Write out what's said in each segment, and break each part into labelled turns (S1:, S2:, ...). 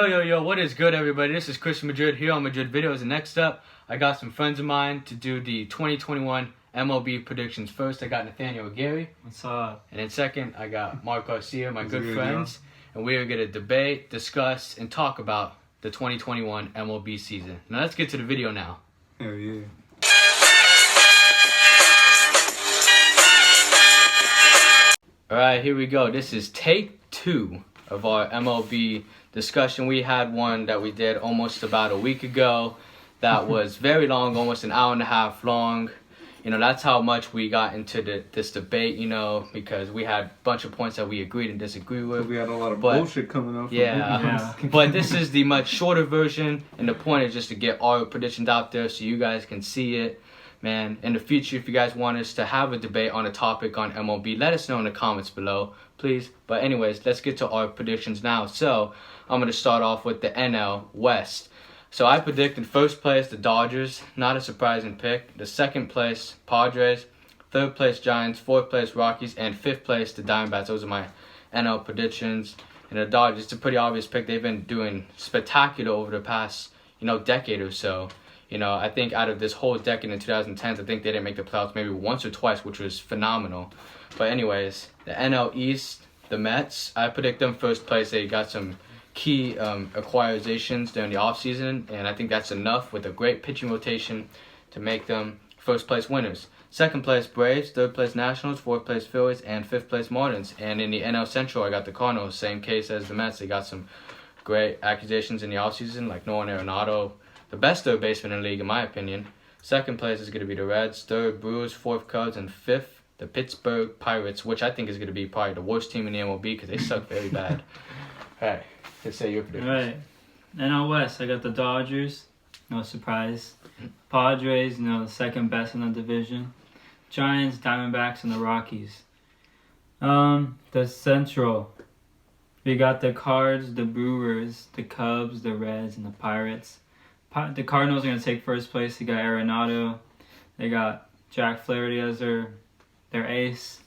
S1: Yo, what is good, everybody? This is Chris Madrid here on Madrid Videos, and next up, I got some friends of mine to do the 2021 MLB predictions. First, I got Nathaniel Gary.
S2: What's up?
S1: And then second, I got Mark Garcia, my good friends. And we are going to debate, discuss, and talk about the 2021 MLB season. Now, let's get to the video now.
S3: Hell yeah.
S1: Alright, here we go. This is take 2 of our MLB discussion. We had one that we did almost about a week ago that was very long, almost an hour and a half long. You know, that's how much we got into this debate, you know, because we had a bunch of points that we agreed and disagreed with.
S3: We had a lot of bullshit coming up.
S1: Yeah. But this is the much shorter version, and the point is just to get our predictions out there so you guys can see it. Man, in the future, if you guys want us to have a debate on a topic on MLB, let us know in the comments below, please. But anyways, let's get to our predictions now. So, I'm going to start off with the NL West. So, I predict in first place the Dodgers, not a surprising pick. The second place, Padres. Third place, Giants. Fourth place, Rockies. And fifth place, the Diamondbacks. Those are my NL predictions. And the Dodgers, it's a pretty obvious pick. They've been doing spectacular over the past, decade or so. I think out of this whole decade in 2010s, I think they didn't make the playoffs maybe once or twice, which was phenomenal. But anyways, the NL East, the Mets, I predict them first place. They got some key acquisitions during the offseason, and I think that's enough with a great pitching rotation to make them first place winners. Second place, Braves. Third place, Nationals. Fourth place, Phillies. And fifth place, Marlins. And in the NL Central, I got the Cardinals. Same case as the Mets. They got some great acquisitions in the offseason, like Nolan Arenado. The best third baseman in the league, in my opinion. Second place is going to be the Reds. Third, Brewers. Fourth, Cubs. And fifth, the Pittsburgh Pirates, which I think is going to be probably the worst team in the MLB because they suck very bad. All right, let's say your predictions.
S2: All right. NL West, I got the Dodgers. No surprise. Padres, the second best in the division. Giants, Diamondbacks, and the Rockies. The Central. We got the Cards, the Brewers, the Cubs, the Reds, and the Pirates. The Cardinals are going to take first place. They got Arenado. They got Jack Flaherty as their ace.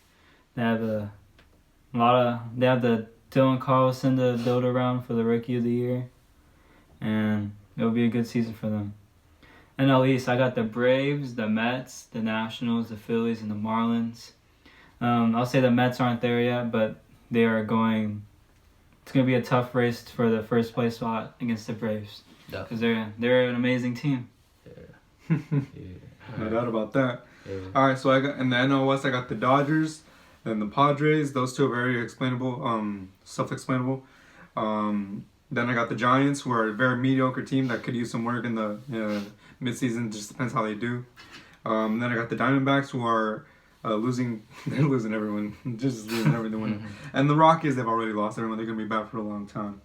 S2: They have they have the Dylan Carlson to build around for the Rookie of the Year. And it'll be a good season for them. NL East, I got the Braves, the Mets, the Nationals, the Phillies, and the Marlins. I'll say the Mets aren't there yet, but they are going. It's going to be a tough race for the first place spot against the Braves. Because they're an amazing team.
S3: Yeah. No doubt about that.
S1: Yeah.
S3: All right, so I got in the NL West, I got the Dodgers and the Padres. Those two are very explainable, self-explainable. Then I got the Giants, who are a very mediocre team that could use some work in the midseason. Just depends how they do. Then I got the Diamondbacks, who are losing. They're losing everyone. Just losing everyone. And the Rockies, they've already lost everyone. They're going to be back for a long time.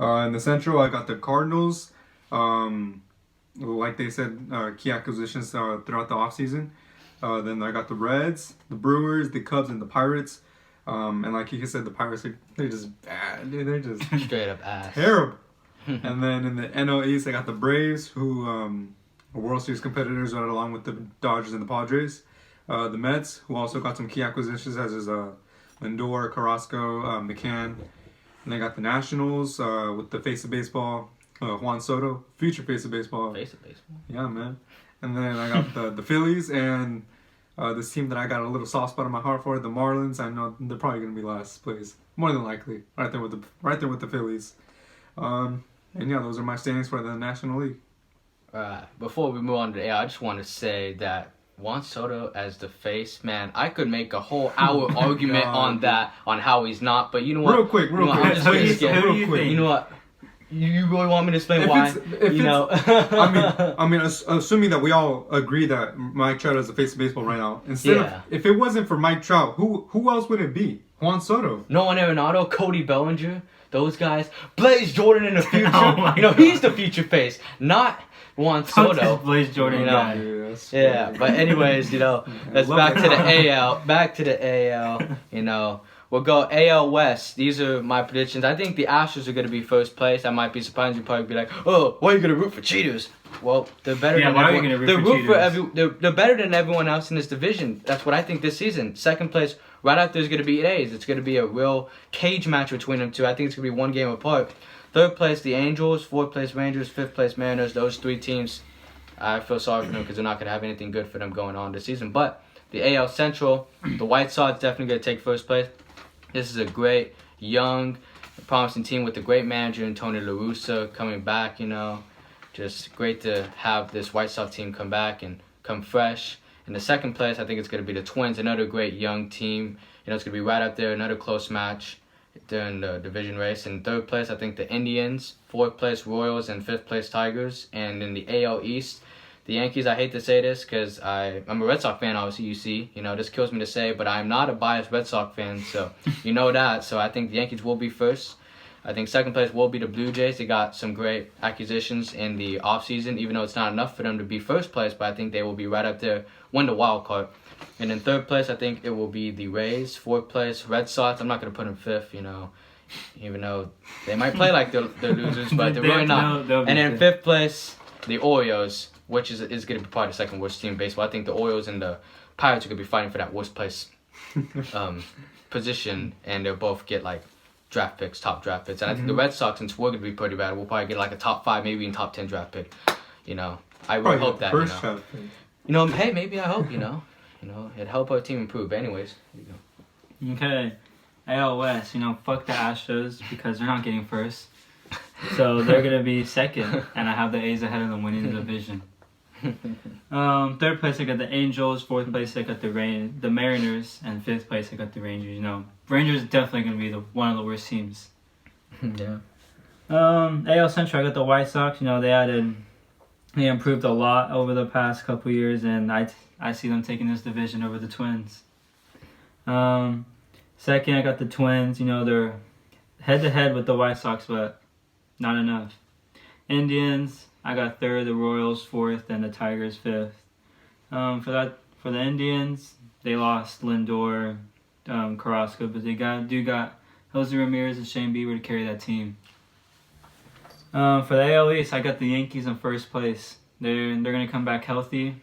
S3: In the Central, I got the Cardinals. Like they said, key acquisitions throughout the offseason. Then I got the Reds, the Brewers, the Cubs, and the Pirates. And like you said, the Pirates, they're just bad. Dude. They're just
S1: straight up ass.
S3: Terrible. And then in the NL East, I got the Braves, who are World Series competitors right along with the Dodgers and the Padres. The Mets, who also got some key acquisitions, as is Lindor, Carrasco, McCann. And I got the Nationals with the face of baseball, Juan Soto, future face of baseball.
S1: Face of baseball?
S3: Yeah, man. And then I got the Phillies and this team that I got a little soft spot in my heart for, the Marlins. I know they're probably going to be last place, more than likely, right there with the Phillies. And yeah, those are my standings for the National League.
S1: Before we move on to the I just want to say that Juan Soto as the face, man, I could make a whole hour argument on that, on how he's not. But you know what?
S3: Real quick.
S1: I'm just going to skip.
S2: Real quick.
S1: You know what? You really want me to explain why?
S3: I mean, assuming that we all agree that Mike Trout is the face of baseball right now. If it wasn't for Mike Trout, who else would it be? Juan Soto.
S1: Nolan Arenado, Cody Bellinger, those guys. Blaze Jordan in the future. He's the future face, not Juan Soto.
S2: Blaze Jordan guy.
S1: Yeah, but anyways, let's back to the AL. Back to the AL, We'll go AL West. These are my predictions. I think the Astros are going to be first place. I might be surprised. You'll probably be like, oh, why are you going to root for cheaters? Well, they're better than everyone. They're better than everyone else in this division. That's what I think this season. Second place, right after is going to be A's. It's going to be a real cage match between them two. I think it's going to be one game apart. Third place, the Angels. Fourth place, Rangers. Fifth place, Mariners. Those three teams, I feel sorry for them because they're not going to have anything good for them going on this season. But the AL Central, the White Sox definitely going to take first place. This is a great, young, promising team with a great manager in Tony La Russa coming back, Just great to have this White Sox team come back and come fresh. In the second place, I think it's going to be the Twins, another great young team. It's going to be right up there, another close match during the division race. In third place, I think the Indians. Fourth place, Royals. And fifth place, Tigers. And in the AL East, the Yankees, I hate to say this because I'm a Red Sox fan, obviously, you see. This kills me to say, but I'm not a biased Red Sox fan, so you know that. So I think the Yankees will be first. I think second place will be the Blue Jays. They got some great acquisitions in the offseason, even though it's not enough for them to be first place, but I think they will be right up there, win the wild card. And in third place, I think it will be the Rays. Fourth place, Red Sox. I'm not going to put them fifth, even though they might play like they're losers, but they're really not. And in fifth place, the Orioles, which is going to be probably the second worst team in baseball. I think the Orioles and the Pirates are going to be fighting for that worst place position, and they'll both get like top draft picks. And I think the Red Sox, since we're going to be pretty bad, we'll probably get like a top 5, maybe even top 10 draft pick. I really hope that. Hey, maybe I hope. It'd help our team improve. Anyways,
S2: Okay, AL West. Fuck the Astros because they're not getting first, so they're gonna be second, and I have the A's ahead of them winning the division. Third place I got the Angels. Fourth place I got the Mariners, and fifth place I got the Rangers. Rangers definitely gonna be one of the worst teams.
S1: Yeah.
S2: AL Central I got the White Sox. They improved a lot over the past couple years, and I see them taking this division over the Twins. Second, I got the Twins. They're head-to-head with the White Sox, but not enough. Indians, I got third, the Royals fourth, and the Tigers fifth. For the Indians, they lost Lindor, Carrasco, but they got Jose Ramirez and Shane Bieber to carry that team. For the AL East, I got the Yankees in first place. They're gonna come back healthy.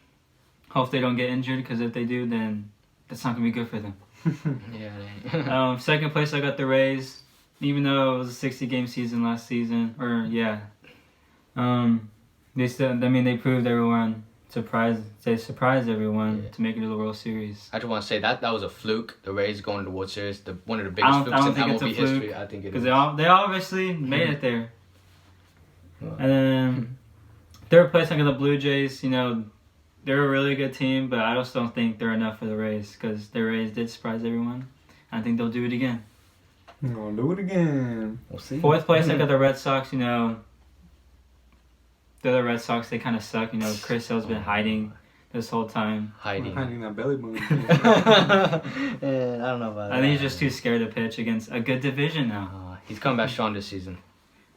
S2: Hope they don't get injured, because if they do, then that's not gonna be good for them.
S1: Yeah.
S2: Second place, I got the Rays. Even though it was a 60-game season last season, they proved everyone. They surprised everyone to make it to the World Series.
S1: I just want to say that was a fluke. The Rays going to the World Series, one of the biggest flukes in MLB history. I think it is.
S2: Because they obviously made it there. And then third place, I got the Blue Jays. They're a really good team, but I just don't think they're enough for the Rays, because the Rays did surprise everyone. I think they'll do it again.
S3: We'll do it again. We'll see.
S2: Fourth place, I got the Red Sox. The other Red Sox, they kind of suck. Chris Sale's been hiding this whole time.
S3: Hiding that belly button.
S1: I don't know about that.
S2: I think he's just too scared to pitch against a good division now.
S1: He's coming back strong this season.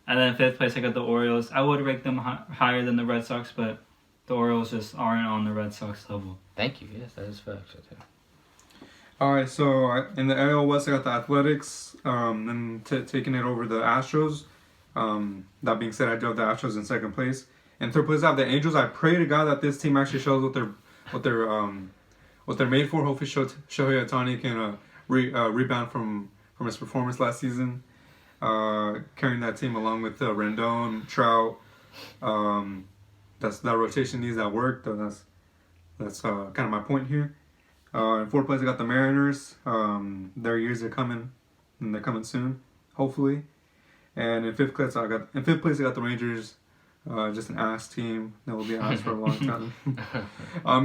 S2: And then fifth place, I got the Orioles. I would rank them higher than the Red Sox, but the Orioles just aren't on the Red Sox level.
S1: Thank you. Yes, that is facts.
S3: All right, so in the AL West, I got the Athletics, and taking it over the Astros. That being said, I do have the Astros in second place. In third place, I have the Angels. I pray to God that this team actually shows what they're made for. Hopefully, Shohei Ohtani can rebound from his performance last season, carrying that team along with Rendon, Trout. That rotation needs that work. That's kind of my point here. In fourth place, I got the Mariners. Their years are coming, and they're coming soon, hopefully. And in fifth place, I got the Rangers. Just an ass team that will be ass for a long time.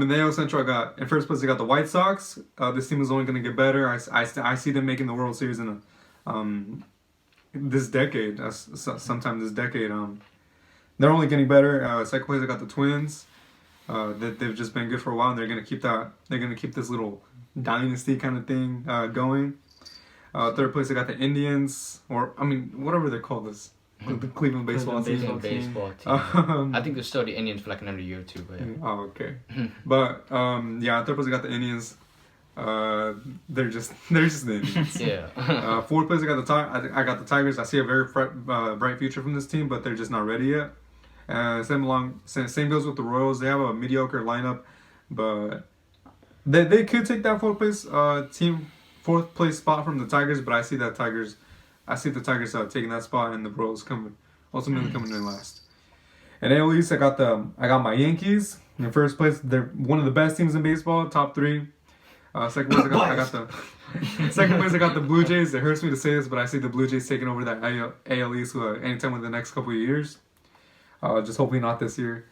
S3: In the AL Central, in first place, I got the White Sox. This team is only going to get better. I see them making the World Series in this decade. Sometime this decade. They're only getting better. Second place, I got the Twins. They've just been good for a while, and they're gonna keep that. They're gonna keep this little dynasty kind of thing going. Third place, I got the Indians, whatever they call this, the Cleveland baseball team.
S1: I think they're still the Indians for like another year or two. But yeah.
S3: Oh, okay. But third place, I got the Indians. They're just the Indians.
S1: Yeah.
S3: Fourth place, I got the Tigers. I see a very bright future from this team, but they're just not ready yet. Same goes with the Royals. They have a mediocre lineup, but they could take that fourth place spot from the Tigers. But I see that Tigers I see the Tigers taking that spot and the Royals ultimately coming in last. And AL East, I got my Yankees in first place. They're one of the best teams in baseball, top 3. Second place, I got the Blue Jays. It hurts me to say this, but I see the Blue Jays taking over that AL East anytime in the next couple of years. Just hopefully not this year.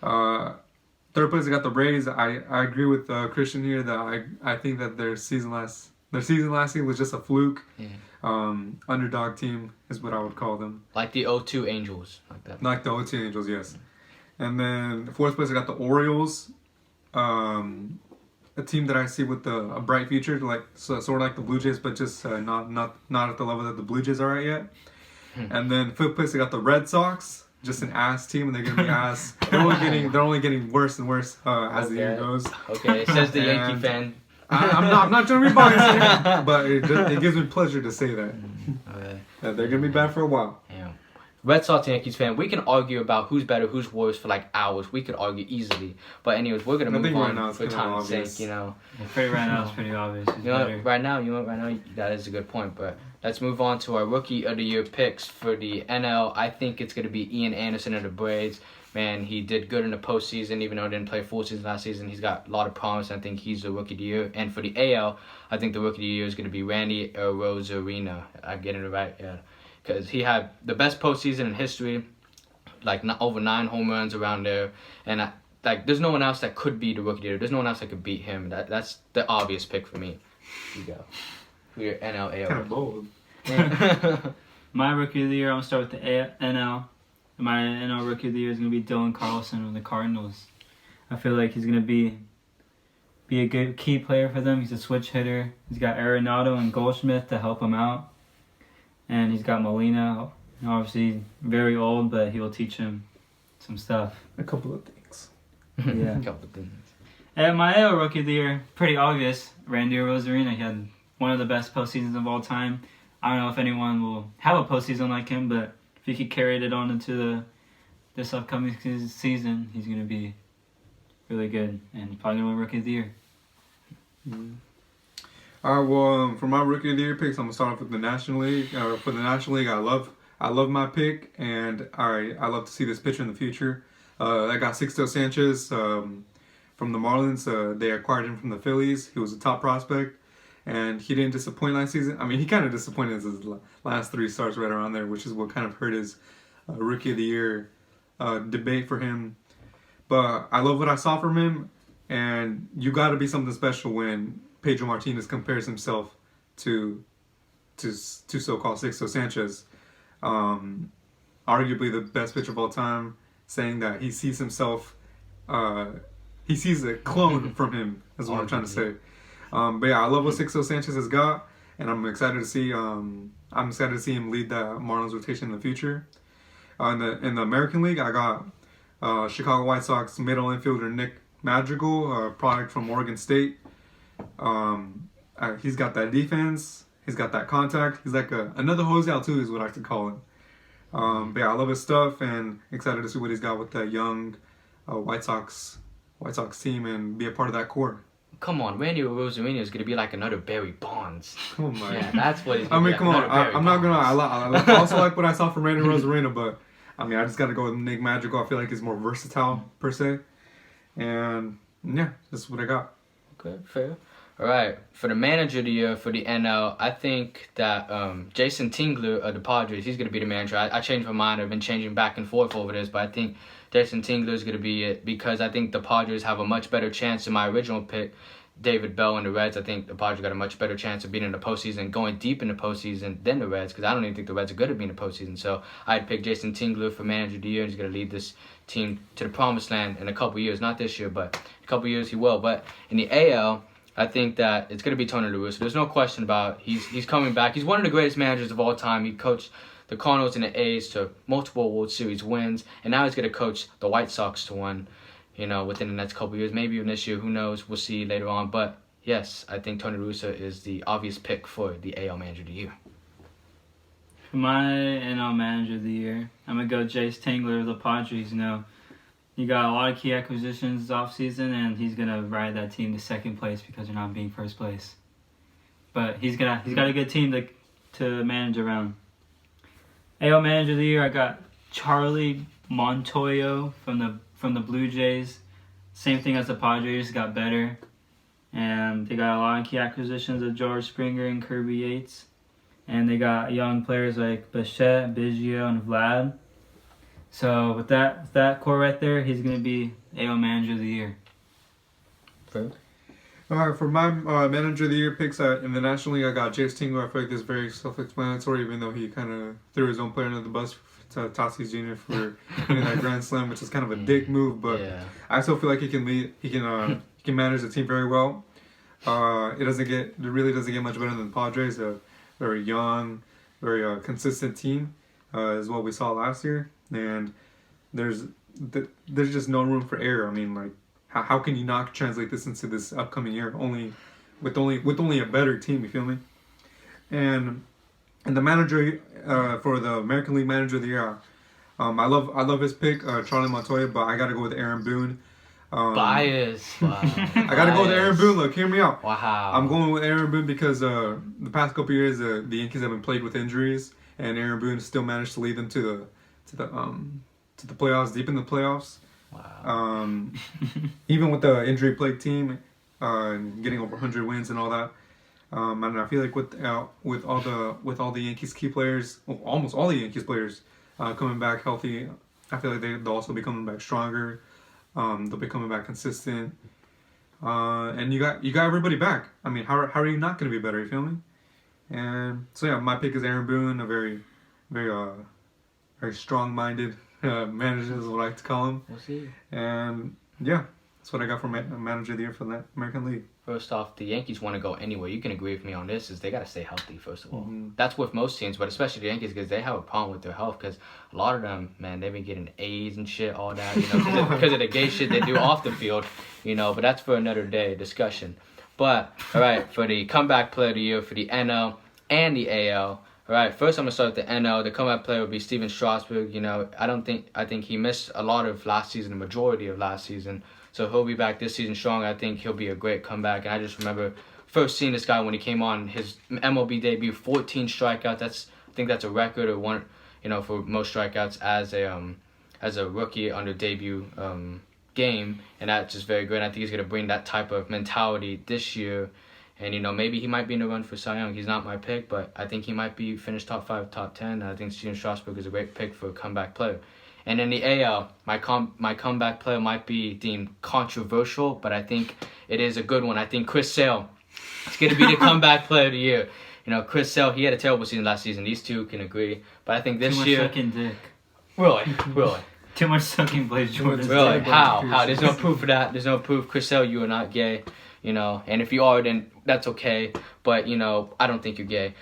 S3: Third place, I got the Rays. I agree with Christian here that I think that their season last year was just a fluke.
S1: Yeah.
S3: Underdog team is what I would call them.
S1: Like the 0-2 Angels, like that.
S3: Like the 0-2 Angels, yes. And then fourth place, I got the Orioles. A team that I see with a bright future, sort of like the Blue Jays, but just not at the level that the Blue Jays are at yet. And then fifth place, I got the Red Sox. Just an ass team, and they're gonna be ass. They're only getting worse and worse as the year goes.
S1: Okay, it says the Yankee fan.
S3: I'm not trying to be biased, but it gives me pleasure to say that.
S1: Okay.
S3: That they're gonna be bad for a while.
S1: Yeah. Red Sox Yankees fan, we can argue about who's better, who's worse for like hours. We could argue easily. But anyways, we're gonna move on
S3: right
S1: for time's sake, you know.
S2: Right now it's pretty obvious.
S1: Right now, that is a good point. But let's move on to our Rookie of the Year picks for the NL. I think it's gonna be Ian Anderson of the Braves. Man, he did good in the postseason, even though he didn't play full season last season. He's got a lot of promise. I think he's the Rookie of the Year. And for the AL, I think the Rookie of the Year is gonna be Randy Rosarina. I'm getting it right, yeah. Because he had the best postseason in history, like over 9 home runs around there, and there's no one else that could be the Rookie of the Year. There's no one else that could beat him. That's the obvious pick for me. Here you go. For your NL AL.
S3: Kind of bold.
S2: My Rookie of the Year, I'm gonna start with the NL. My NL Rookie of the Year is gonna be Dylan Carlson of the Cardinals. I feel like he's gonna be a good key player for them. He's a switch hitter. He's got Arenado and Goldschmidt to help him out. And he's got Molina, obviously very old, but he will teach him some stuff.
S3: A couple of things.
S2: Yeah.
S1: A couple of things.
S2: And my AL Rookie of the Year, pretty obvious, Randy Rosarina. He had one of the best postseasons of all time. I don't know if anyone will have a postseason like him, but if he could carry it on into this upcoming season, he's going to be really good and probably going to win Rookie of the Year.
S3: Mm-hmm. All right, well, for my Rookie of the Year picks, I'm gonna start off with the National League. For the National League, I love my pick, and I love to see this pitcher in the future. I got Sixto Sanchez from the Marlins. They acquired him from the Phillies. He was a top prospect, and he didn't disappoint last season. I mean, he kind of disappointed his last 3 starts right around there, which is what kind of hurt his Rookie of the Year debate for him. But I love what I saw from him, and you got to be something special when Pedro Martinez compares himself to so-called Sixto Sanchez, arguably the best pitcher of all time, saying that he sees himself, he sees a clone from him, is what I'm trying to say. But yeah, I love what Sixto Sanchez has got, and I'm excited to see him lead the Marlins rotation in the future. In the American League, I got Chicago White Sox middle infielder Nick Madrigal, a product from Oregon State. He's got that defense. He's got that contact. He's like another Jose Altuve is what I could call him. But yeah, I love his stuff and excited to see what he's got with that young White Sox team and be a part of that core.
S1: Come on, Randy Rosarina is gonna be like another Barry Bonds.
S3: Oh my!
S1: Yeah, that's what he's.
S3: I mean, come on. I'm not gonna. I also like what I saw from Randy Rosarina, but I mean, I just got to go with Nick Madrigal. I feel like he's more versatile per se, and yeah, this is what I got.
S1: Okay, fair. All right, for the manager of the year for the NL, I think that Jason Tingler of the Padres, he's going to be the manager. I changed my mind. I've been changing back and forth over this, but I think Jason Tingler is going to be it because I think the Padres have a much better chance than my original pick, David Bell and the Reds. I think the Padres got a much better chance of being in the postseason, going deep in the postseason than the Reds because I don't even think the Reds are good at being in the postseason. So I'd pick Jason Tingler for manager of the year. He's going to lead this team to the promised land in a couple years. Not this year, but in a couple years he will. But in the AL, I think that it's going to be Tony La Russa. There's no question about it. He's coming back. He's one of the greatest managers of all time. He coached the Cardinals and the A's to multiple World Series wins, and now he's going to coach the White Sox to one, within the next couple of years. Maybe even this year. Who knows? We'll see later on. But, yes, I think Tony La Russa is the obvious pick for the AL Manager of the Year.
S2: For my NL Manager of the Year, I'm going to go Jace Tingler of the Padres. You got a lot of key acquisitions offseason, and he's going to ride that team to second place because they're not being first place. But he's got a good team to manage around. AL Manager of the Year, I got Charlie Montoyo from the Blue Jays. Same thing as the Padres, got better. And they got a lot of key acquisitions of George Springer and Kirby Yates. And they got young players like Bichette, Biggio, and Vlad. So with that core right there, he's going to be AL Manager of the Year.
S1: Fred?
S3: For my Manager of the Year picks in the National League, I got Jace Tingle. I feel like this is very self-explanatory, even though he kind of threw his own player under the bus to Tatis Jr. for hitting that grand slam, which is kind of a dick move. But
S1: yeah.
S3: I still feel like he can lead. He can manage the team very well. It really doesn't get much better than the Padres. A very young, very consistent team is what we saw last year, and there's just no room for error. I mean, like. How can you not translate this into this upcoming year? With only a better team, you feel me? And the manager for the American League Manager of the Year, I love his pick, Charlie Montoya, but I gotta go with Aaron Boone.
S1: Bias. Wow.
S3: I gotta go with Aaron Boone. Look, hear me out.
S1: Wow.
S3: I'm going with Aaron Boone because the past couple years the Yankees have been plagued with injuries, and Aaron Boone still managed to lead them to the playoffs, deep in the playoffs.
S1: Wow.
S3: Even with the injury plagued team, getting over 100 wins and all that, and I feel like with all the Yankees key players, well, almost all the Yankees players coming back healthy, I feel like they'll also be coming back stronger. They'll be coming back consistent, and you got everybody back. I mean, how are you not going to be better? You feel me? And so yeah, my pick is Aaron Boone, a very strong-minded. Manager is what I like to call him.
S1: We'll see.
S3: And yeah, that's what I got for Manager of the Year for the American League.
S1: First off, the Yankees want to go anywhere. You can agree with me on this. Is they got to stay healthy first of all.
S3: Mm-hmm.
S1: That's with most teams, but especially the Yankees because they have a problem with their health. Because a lot of them, man, they've been getting A's and shit all that, because of the gay shit they do off the field, But that's for another day discussion. But all right, for the comeback player of the year for the NL and the AL. All right, first I'm gonna start with the NL. The comeback player would be Steven Strasburg. I think he missed a lot of last season, the majority of last season. So he'll be back this season strong. I think he'll be a great comeback. And I just remember first seeing this guy when he came on his MLB debut, 14 strikeouts. I think that's a record or one, for most strikeouts as a rookie under debut game, and that's just very good. I think he's gonna bring that type of mentality this year. And, maybe he might be in the run for Cy Young. He's not my pick, but I think he might be finished top 5, top 10. And I think Steven Strasburg is a great pick for a comeback player. And in the AL, my comeback player might be deemed controversial, but I think it is a good one. I think Chris Sale is going to be the comeback player of the year. Chris Sale, he had a terrible season last season. These two can agree. But I think this year...
S2: Too much sucking dick.
S1: Really?
S2: Too much sucking Blaze Jordan.
S1: Really? How? There's no proof of that. There's no proof. Chris Sale, you are not gay. And if you are, then that's okay. But, I don't think you're gay.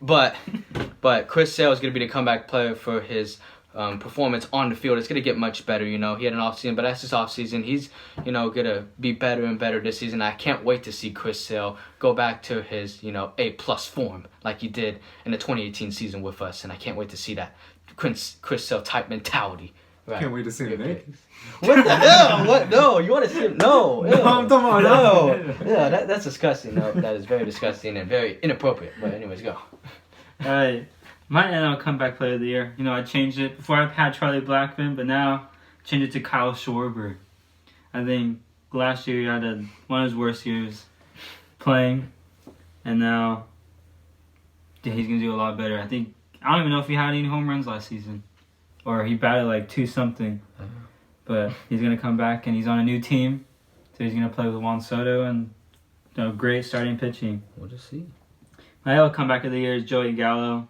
S1: But Chris Sale is going to be the comeback player for his performance on the field. It's going to get much better, He had an offseason, but that's his offseason. He's, going to be better and better this season. I can't wait to see Chris Sale go back to his, A-plus form like he did in the 2018 season with us. And I can't wait to see that Chris Sale type mentality. Right.
S3: Can't wait to see him naked.
S1: What the hell? What? No, you want to see him? No.
S3: No, I'm talking about
S1: no. Yeah, that's disgusting. No, that is very disgusting and very inappropriate. But anyways, go.
S2: Alright, my NL comeback player of the year. I changed it. Before I had Charlie Blackmon, but now I changed it to Kyle Schwarber. I think last year he had one of his worst years playing, and now he's going to do a lot better. I don't even know if he had any home runs last season. Or he batted like 2-something. But he's going to come back and he's on a new team. So he's going to play with Juan Soto and great starting pitching.
S1: We'll just see.
S2: My AL comeback of the year is Joey Gallo.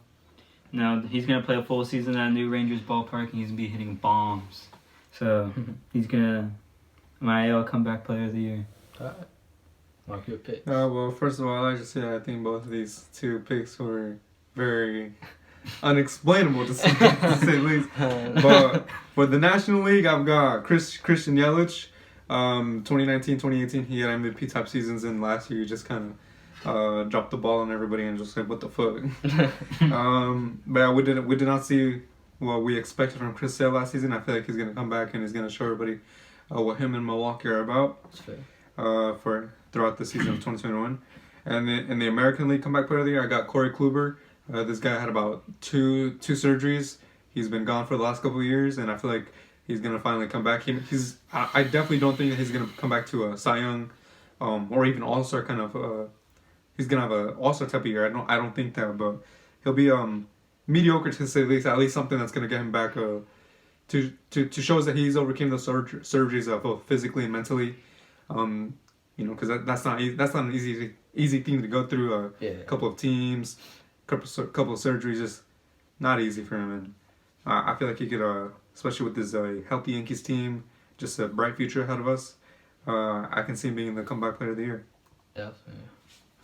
S2: Now he's going to play a full season at New Rangers ballpark and he's going to be hitting bombs. So he's going to... My AL comeback player of the year.
S1: All right. Mark your pick.
S3: Well, first of all, I just say I think both of these two picks were very... unexplainable to say the least. But for the National League, I've got Christian Yelich. 2019-2018, he had MVP type seasons, and last year he just kind of dropped the ball on everybody and just like, what the fuck. But yeah, we did not see what we expected from Chris Sale last season. I feel like he's gonna come back and he's gonna show everybody what him and Milwaukee are about.
S1: That's fair.
S3: For throughout the season of 2021. And in the American League Comeback Player of the Year, I got Corey Kluber. This guy had about two surgeries. He's been gone for the last couple of years, and I feel like he's gonna finally come back. I definitely don't think that he's gonna come back to a Cy Young, or even All-Star kind of. He's gonna have a All-Star type of year. I don't think that, but he'll be mediocre to say the least. At least something that's gonna get him back to show us that he's overcame those surgeries both physically and mentally. Because that's not an easy thing to go through. A couple of teams, couple of surgeries, just not easy for him. And I feel like he could, especially with this healthy Yankees team, just a bright future ahead of us. I can see him being the comeback player of the year.
S1: Definitely.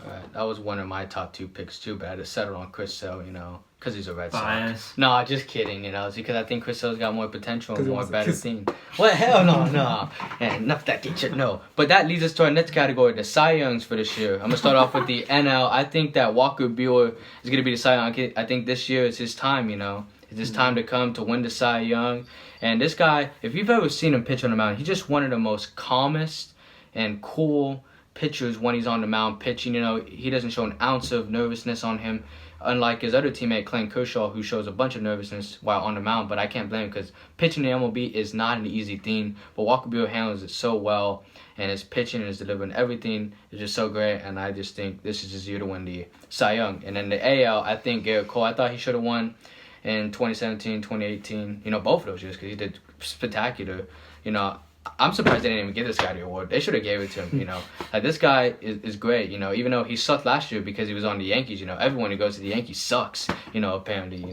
S1: All right, that was one of my top 2 picks too, but I had to settle on Chris Sale, because he's a Red Sox. No, just kidding, it's because I think Chris Sale's got more potential and more better team. Well, hell no. Yeah, enough that shit, no. But that leads us to our next category, the Cy Youngs for this year. I'm going to start off with the NL. I think that Walker Bueller is going to be the Cy Young. I think this year is his time, It's his time to come to win the Cy Young. And this guy, if you've ever seen him pitch on the mound, he's just one of the most calmest and cool pitchers when he's on the mound pitching. He doesn't show an ounce of nervousness on him, unlike his other teammate Clayton Kershaw, who shows a bunch of nervousness while on the mound. But I can't blame him, because pitching the MLB is not an easy thing. But Walker Buehler handles it so well, and his pitching and his delivering, everything is just so great. And I just think this is his year to win the Cy Young. And then the AL, I think Garrett Cole, I thought he should have won in 2017, 2018. Both of those years, because he did spectacular. I'm surprised they didn't even give this guy the award. They should have gave it to him, Like, this guy is great, even though he sucked last year because he was on the Yankees, Everyone who goes to the Yankees sucks, apparently,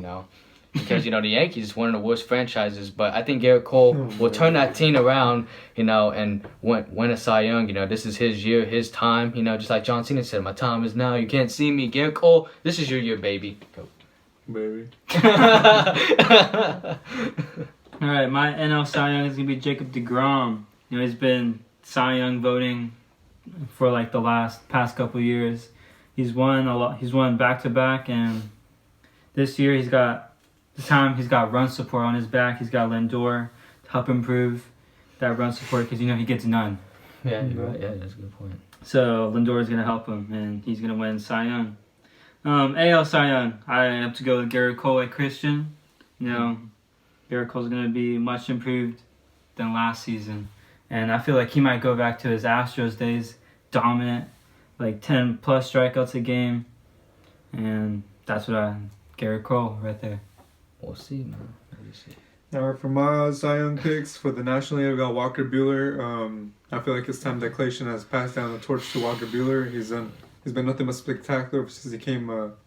S1: Because, the Yankees is one of the worst franchises. But I think Garrett Cole will turn that team around, and win a Cy Young. This is his year, his time, just like John Cena said, my time is now, you can't see me. Garrett Cole, this is your year, baby. Go.
S3: Baby.
S2: All right, my NL Cy Young is going to be Jacob Degrom. He's been Cy Young voting for like the past couple years. He's won a lot. He's won back-to-back, and this year he's got run support on his back. He's got Lindor to help improve that run support, because he gets none.
S1: Yeah, you're right. Yeah, that's a good point.
S2: So Lindor is going to help him, and he's going to win Cy Young. AL Cy Young, I have to go with Garrett Cole at Christian. Garrett Cole's going to be much improved than last season. And I feel like he might go back to his Astros days, dominant, like 10-plus strikeouts a game. And that's Garrett Cole right there.
S1: We'll see, man. We'll see.
S3: All right, for my Cy Young picks for the National League, I got Walker Buehler. I feel like it's time that Clayton has passed down the torch to Walker Buehler. He's been nothing but spectacular since he came up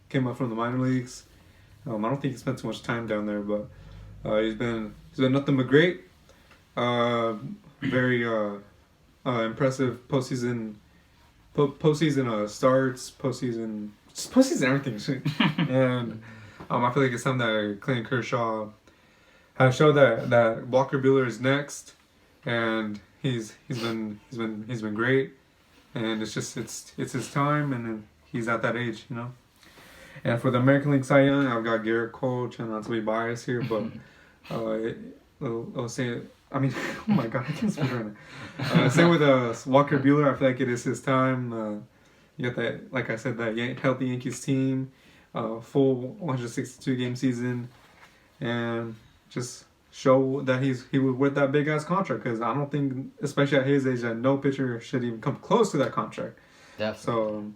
S3: from the minor leagues. I don't think he spent too much time down there, but he's been nothing but great. Very impressive postseason starts, postseason everything. And I feel like it's time that Clayton Kershaw has showed that Walker Buehler is next, and he's been great. And it's his time, and he's at that age, And for the American League Cy Young, I've got Garrett Cole. Trying not to be biased here, but I'll say it. I mean, oh my God, I can't speak right now. Same with Walker Buehler. I feel like it is his time. You got that, like I said, that healthy Yankees team, full 162 game season, and just show that he was worth that big ass contract. Because I don't think, especially at his age, that no pitcher should even come close to that contract.
S1: Definitely.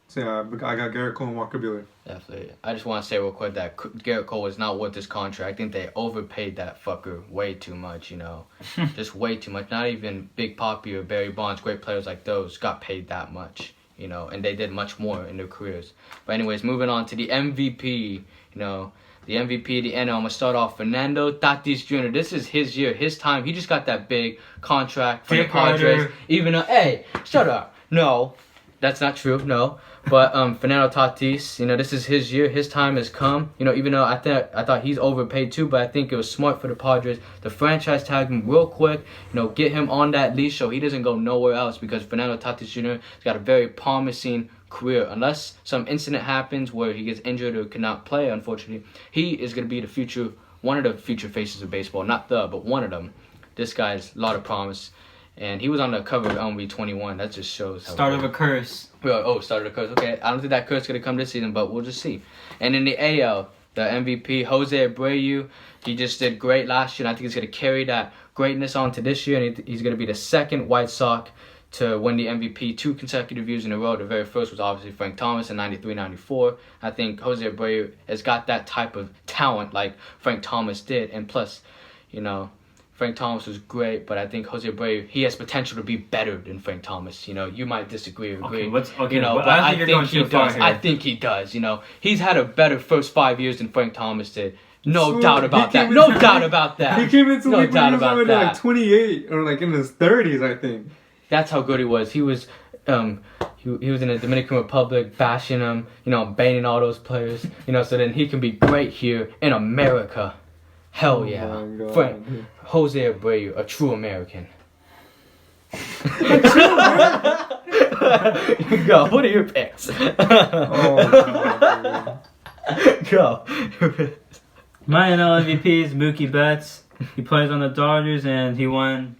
S3: So yeah, I got Garrett Cole and Walker Buehler.
S1: Definitely. I just want to say real quick that Garrett Cole is not worth this contract. I think they overpaid that fucker way too much, Just way too much. Not even Big Papi or Barry Bonds, great players like those, got paid that much, and they did much more in their careers. But anyways, moving on to the MVP, the MVP of the NL. I'm going to start off Fernando Tatis Jr. This is his year, his time. He just got that big contract from the Padres. Even though, hey, shut up. No, that's not true. No. But Fernando Tatis, this is his year. His time has come. Even though I thought he's overpaid too, but I think it was smart for the Padres to franchise tag him real quick. Get him on that leash so he doesn't go nowhere else, because Fernando Tatis Jr. has got a very promising career. Unless some incident happens where he gets injured or cannot play, unfortunately, he is going to be one of the future faces of baseball. Not but one of them. This guy has a lot of promise. And he was on the cover of MLB 21. That just shows how
S2: Start of a curse.
S1: Start of a curse. Okay, I don't think that curse is going to come this season, but we'll just see. And in the AL, the MVP, Jose Abreu, he just did great last year, and I think he's going to carry that greatness on to this year, and he's going to be the second White Sox to win the MVP 2 consecutive years in a row. The very first was obviously Frank Thomas in 93-94. I think Jose Abreu has got that type of talent like Frank Thomas did, and plus, you know, Frank Thomas was great, but I think Jose Abreu, he has potential to be better than Frank Thomas. You know, you might disagree or agree. You know, but I think he does. I think he does. You know, he's had a better first 5 years than Frank Thomas did. No doubt about that. No doubt about that.
S3: He came into the league when he was already like 28 or like in his 30s, I think.
S1: That's how good he was. He was he was in the Dominican Republic, bashing them, you know, banning all those players, you know, so then he can be great here in America. Hell yeah. Jose Abreu, a true American. Go, what are your picks? Go.
S2: My NL MVP is Mookie Betts. He plays on the Dodgers and he won.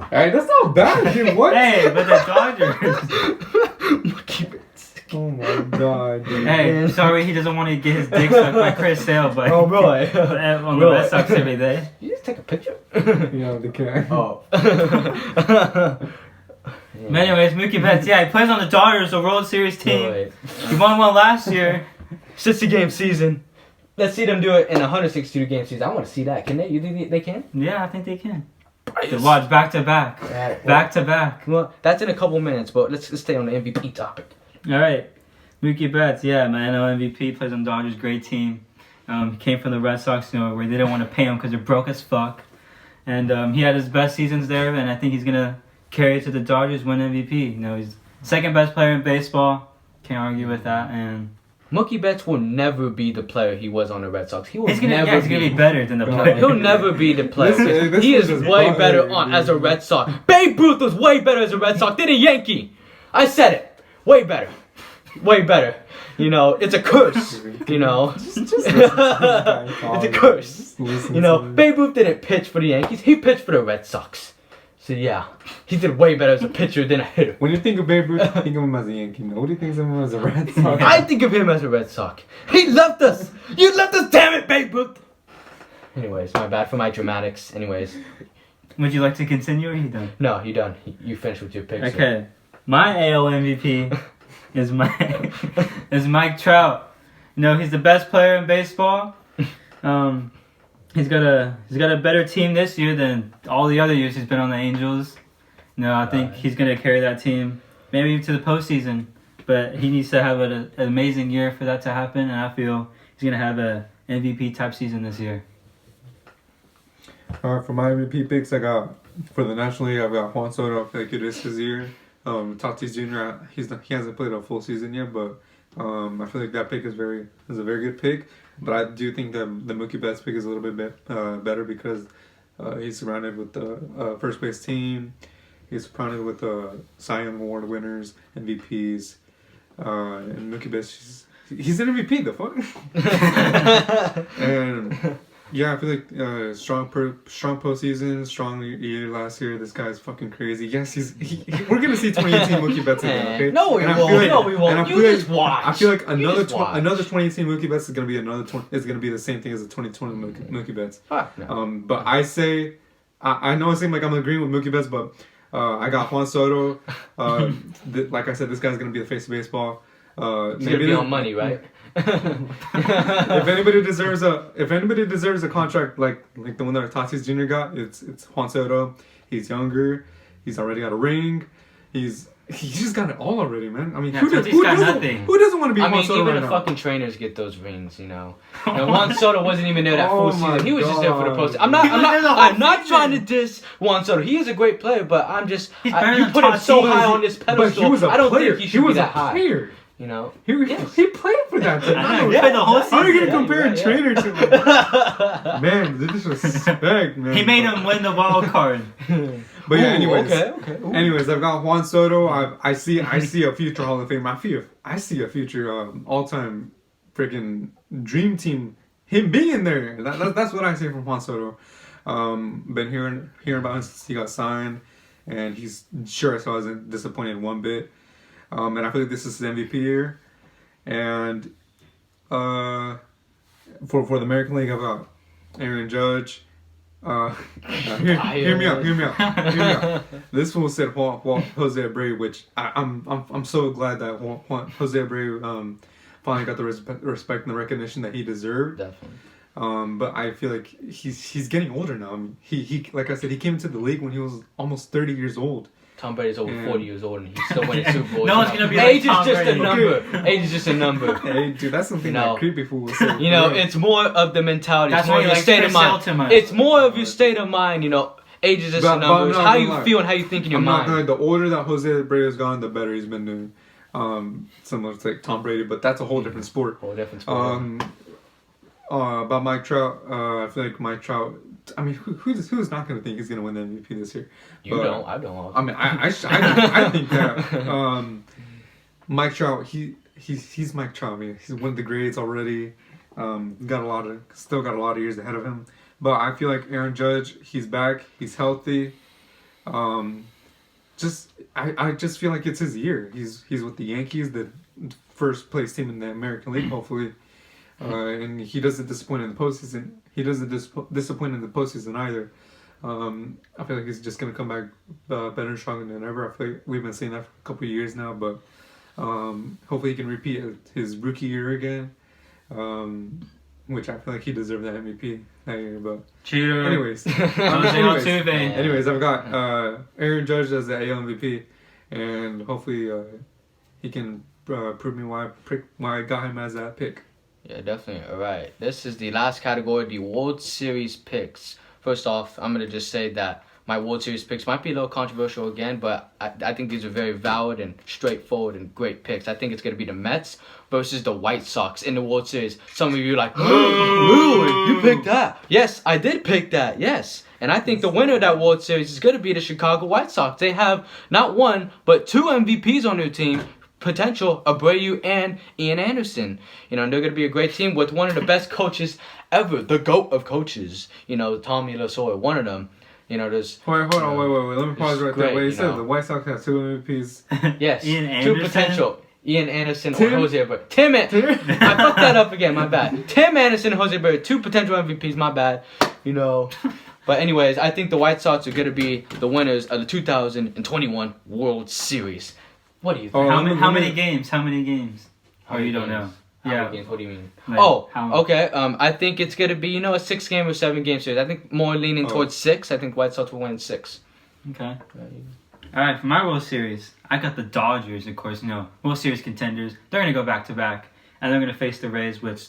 S3: Hey, that's not bad, dude. What?
S2: Hey, but the Dodgers.
S1: Mookie Betts.
S3: Oh my god, dude.
S2: Hey, sorry, he doesn't want to get his dick sucked by Chris Sale, but
S1: oh, boy.
S2: On the Red Sox every day.
S1: You just take a picture?
S3: Yeah, the cat.
S1: Oh.
S2: But anyways, Mookie Betts, yeah, he plays on the Dodgers, a World Series team. He won one last year.
S1: 60-game season. Let's see them do it in a 162-game season. I want to see that. Can they? You think they can?
S2: Yeah, I think they can. Watch back to back. Back to back.
S1: Well, that's in a couple minutes, but let's stay on the MVP topic.
S2: All right. Mookie Betts, yeah, my NL MVP, plays on Dodgers, great team. He came from the Red Sox, you know, where they didn't want to pay him because they're broke as fuck. And he had his best seasons there, and I think he's going to carry it to the Dodgers, win MVP. You know, he's second best player in baseball. Can't argue with that. And
S1: Mookie Betts will never be the player he was on the Red Sox.
S2: He's gonna be better than the player.
S1: He'll never be the player. He is way better as a Red Sox. Babe Ruth was way better as a Red Sox than a Yankee. I said it. Way better. Way better. You know, it's a curse. You know, it's a curse. You know, Babe Ruth didn't pitch for the Yankees. He pitched for the Red Sox. So yeah, he did way better as a pitcher than a hitter.
S3: When you think of Babe Ruth, think of him as a Yankee. Nobody thinks of him as a Red Sox.
S1: I think of him as a Red Sox. He left us. You left us, damn it, Babe Ruth. Anyways, my bad for my dramatics. Anyways.
S2: Would you like to continue or are you done?
S1: No, you done. You finished with your picks.
S2: Okay. My AL MVP is Mike Trout. You know, he's the best player in baseball. He's got a better team this year than all the other years he's been on the Angels. You know, I think he's gonna carry that team maybe to the postseason. But he needs to have an amazing year for that to happen, and I feel he's gonna have a MVP type season this year.
S3: Alright, for my MVP picks, I got for the National League, I've got Juan Soto. I feel like it is his year. Tati Jr. He hasn't played a full season yet, but I feel like that pick is a very good pick. But I do think that the Mookie Betts pick is a little bit better because he's surrounded with the first place team. He's surrounded with Cy Young Award winners, MVPs, and Mookie Betts. He's an MVP. The fuck. And yeah, I feel like strong postseason, strong year last year. This guy's fucking crazy. Yes, we're gonna see 2018 Mookie Betts again. Okay?
S1: No, we won't. No, we won't. You just watch.
S3: I feel like another 2018 Mookie Betts is gonna be is gonna be the same thing as the 2020 Mookie Betts.
S1: No.
S3: But I say, I know it seems like I'm agreeing with Mookie Betts, but I got Juan Soto. Like I said, this guy's gonna be the face of baseball.
S1: He's gonna be on money, right?
S3: If anybody deserves a contract like the one that Tatis Jr. got, it's Juan Soto. He's younger. He's already got a ring. He's just got it all already, man. I mean, who doesn't want to be Juan Soto
S1: even
S3: right
S1: the
S3: now?
S1: fucking trainers get those rings, you know. And Juan Soto wasn't even there that full season. He was just there for the post. I'm not trying to diss Juan Soto. He is a great player, but I'm just you put him so high on this pedestal. I don't think he should be that high. You know,
S3: he played for that team.
S2: The whole season.
S3: How are you gonna compare a trainer to him? Man, the disrespect, man.
S2: He made him win the wild card.
S3: But yeah, anyways.
S1: Okay.
S3: Anyways, I've got Juan Soto. I see a future Hall of Fame. I see a future all-time freaking dream team. Him being in there. That's what I say from Juan Soto. Been hearing about him since he got signed, and he's sure as hell hasn't disappointed one bit. And I feel like this is his MVP year. And for the American League, I've got Aaron Judge. Hear me out. This one said Jose Abreu, which I'm so glad that Jose Abreu finally got the respect and the recognition that he deserved.
S1: Definitely.
S3: But I feel like he's getting older now. I mean, he like I said, he came into the league when he was almost 30 years old.
S1: Tom Brady's over 40 years old and he's still winning Super Bowls.
S2: No one's gonna be like
S1: age
S2: Tom
S1: is just
S2: Brady.
S1: a number. Age is just a number.
S3: Hey, dude, that's something that creepy fool will say.
S1: It's more of the mentality.
S2: That's
S1: it's more
S2: why
S1: of your
S2: he
S1: state
S2: likes
S1: of mind.
S2: Chris Hilton,
S1: It's more of your state of mind. Age is just a number. It's how you feel and how you think in your mind.
S3: Not the older that Jose Abreu has gone, the better he's been doing. Similar to like Tom Brady, but that's a whole different sport. About Mike Trout, I feel like Mike Trout. I mean, who's not going to think he's going to win the MVP this year?
S1: Don't. I don't.
S3: I mean, I think that Mike Trout. He's Mike Trout. I mean, he's won the grades already. Still got a lot of years ahead of him. But I feel like Aaron Judge. He's back. He's healthy. I just feel like it's his year. He's with the Yankees, the first place team in the American League, hopefully. And he doesn't disappoint in the postseason. He doesn't disappoint in the postseason either. I feel like he's just gonna come back better and stronger than ever. I feel like we've been saying that for a couple of years now, but hopefully he can repeat his rookie year again. Which I feel like he deserved that MVP that year. But
S2: cheater.
S3: Anyways, I've got Aaron Judge as the AL MVP, and hopefully he can prove me why I got him as that pick.
S1: Yeah, definitely. All right. This is the last category, the World Series picks. First off, I'm going to just say that my World Series picks might be a little controversial again, but I think these are very valid and straightforward and great picks. I think it's going to be the Mets versus the White Sox in the World Series. Some of you are like, really? You picked that? Yes, I did pick that. Yes. And I think the winner of that World Series is going to be the Chicago White Sox. They have not one, but 2 MVPs on their team. Potential Abreu and Ian Anderson. They're going to be a great team with one of the best coaches ever, the GOAT of coaches. Tommy Lasorda, one of them. There's.
S3: Hold on, wait. Let me pause right there. Wait, you said the White Sox have 2 MVPs.
S1: Yes,
S2: Ian Anderson?
S1: 2 potential. Ian Anderson or Jose Abreu. I fucked that up again. My bad. Tim Anderson and Jose Abreu, 2 potential MVPs. My bad. But anyways, I think the White Sox are going to be the winners of the 2021 World Series. What do you think?
S2: How many games? Oh, you don't know.
S1: How many games? What do you mean?
S2: Like,
S1: okay. I think it's going to be, a 6-game or 7-game series. I think more leaning towards 6. I think White Sox will win 6.
S2: Okay. Alright, for my World Series, I got the Dodgers, of course, World Series contenders. They're going to go back to back, and they're going to face the Rays, which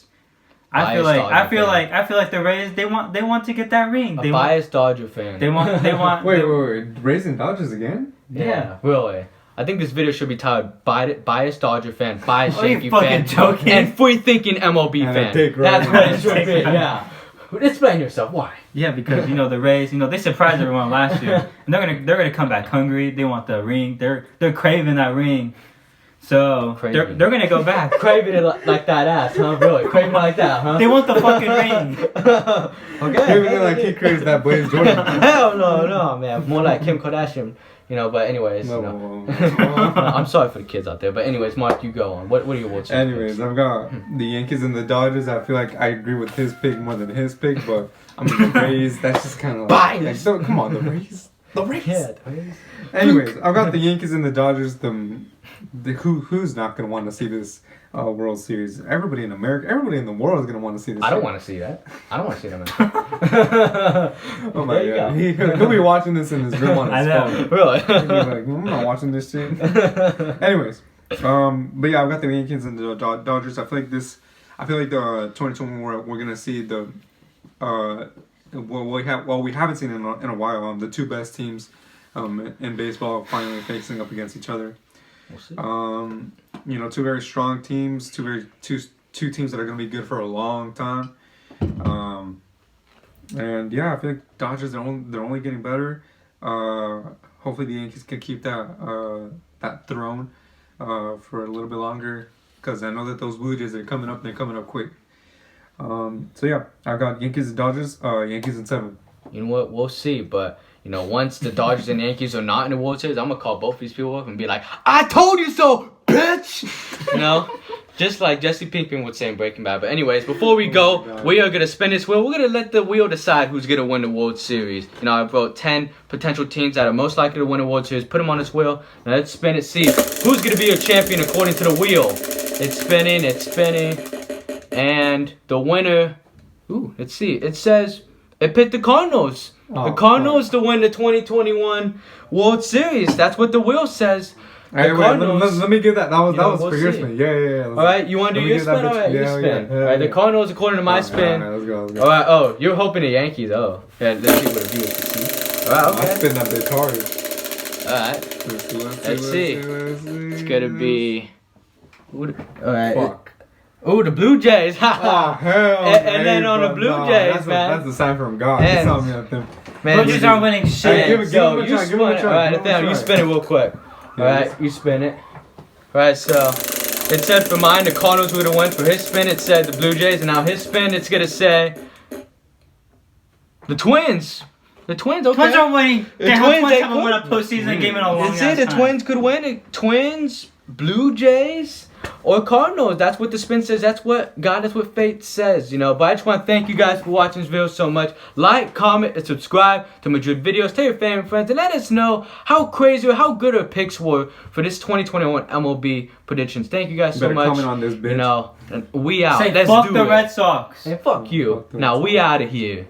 S2: I feel like the Rays, they want to get that ring.
S1: Biased Dodger fan.
S2: They want
S3: Wait, Rays and Dodgers again?
S1: Yeah, really. I think this video should be titled "Biased Dodger fan, biased Yankee fan,
S2: joking?
S1: and free-thinking MLB fan." That's what it should be. Yeah. Explain yourself. Why?
S2: Yeah, because the Rays, they surprised everyone last year, and they're gonna come back hungry. They want the ring. They're craving that ring. So they're gonna go back.
S1: Craving it like that ass, huh? Really? Craving it like that, huh?
S2: They want the fucking ring.
S1: Okay.
S3: Craving it like he craves that Blaze Jordan.
S1: Hell no, man. More like Kim Kardashian. But anyways, I'm sorry for the kids out there. But anyways, Mark, you go on. What are your World Series
S3: Anyways, I've got the Yankees and the Dodgers. I feel like I agree with his pick more than his pick, but the Rays. That's just kind of
S1: biased.
S3: Come on, the Rays.
S1: The Rays. Yeah, the Rays.
S3: Anyways, I've got the Yankees and the Dodgers. Who's not gonna want to see this World Series? Everybody in America, everybody in the world is gonna want to see this.
S1: I don't want to see that. I don't want to see them.
S3: Oh my god, he'll be watching this in his room on his phone.
S1: Really?
S3: He'll be like, I'm not watching this shit. Anyways, but yeah, I've got the Yankees and the Dodgers. I feel like the 2021 we're gonna see the we haven't seen in a while. The 2 best teams in baseball finally facing up against each other.
S1: We'll see.
S3: 2 very strong teams, two teams that are going to be good for a long time. And yeah, I feel like Dodgers they're only getting better. Hopefully the Yankees can keep that throne for a little bit longer, because I know that those Blue Jays are coming up. They're coming up quick. So yeah, I've got Yankees and Dodgers. Yankees in 7.
S1: you know what? We'll see. But once the Dodgers and Yankees are not in the World Series, I'm gonna call both these people up and be like, "I told you so, bitch!" Just like Jesse Pinkman would say in Breaking Bad. But anyways, before we go, we are gonna spin this wheel. We're gonna let the wheel decide who's gonna win the World Series. I wrote 10 potential teams that are most likely to win the World Series. Put them on this wheel. Now let's spin it. See who's gonna be a champion according to the wheel. It's spinning. It's spinning. And the winner. Ooh, let's see. It says it picked the Cardinals. The Cardinals to win the 2021 World Series. That's what the wheel says.
S3: Hey, wait, let me get that. That was for your spin. Yeah.
S1: All right, you want to do your spin? All right, your spin. All right, the Cardinals according to my spin.
S3: All right, let's go.
S1: All right, oh, you're hoping the Yankees. Oh, yeah, let's see what the viewers can see. All right, okay.
S3: I spin that bit hard.
S1: All right. Let's see. It's gonna be. All right.
S3: Fuck.
S1: Oh, the Blue Jays.
S3: Oh, hell.
S1: And then on the Blue Jays, man.
S3: That's a sign from God. He's telling me that thing.
S2: Man, Blue Jays aren't winning shit.
S3: Give him a try.
S1: All right, Nathaniel, you spin it real quick. All right, you spin it. All right, so it said for mine, the Cardinals were gonna win. For his spin, it said the Blue Jays, and now his spin, it's gonna say the Twins. The Twins, okay.
S2: Twins aren't winning.
S1: The Twins
S2: haven't won a postseason game in a long time.
S1: The Twins could win it. Twins, Blue Jays, or Cardinals. That's what the spin says. That's what God, that's what fate says, But I just want to thank you guys for watching this video so much. Like, comment, and subscribe to Madrid videos. Tell your family and friends, and let us know how crazy or how good our picks were for this 2021 MLB predictions. Thank you guys so much.
S3: Comment on this, bitch.
S1: And we out.
S2: Say
S1: Let's
S2: fuck
S1: do
S2: the
S1: it.
S2: Red Sox.
S1: And fuck you. Now we out of here.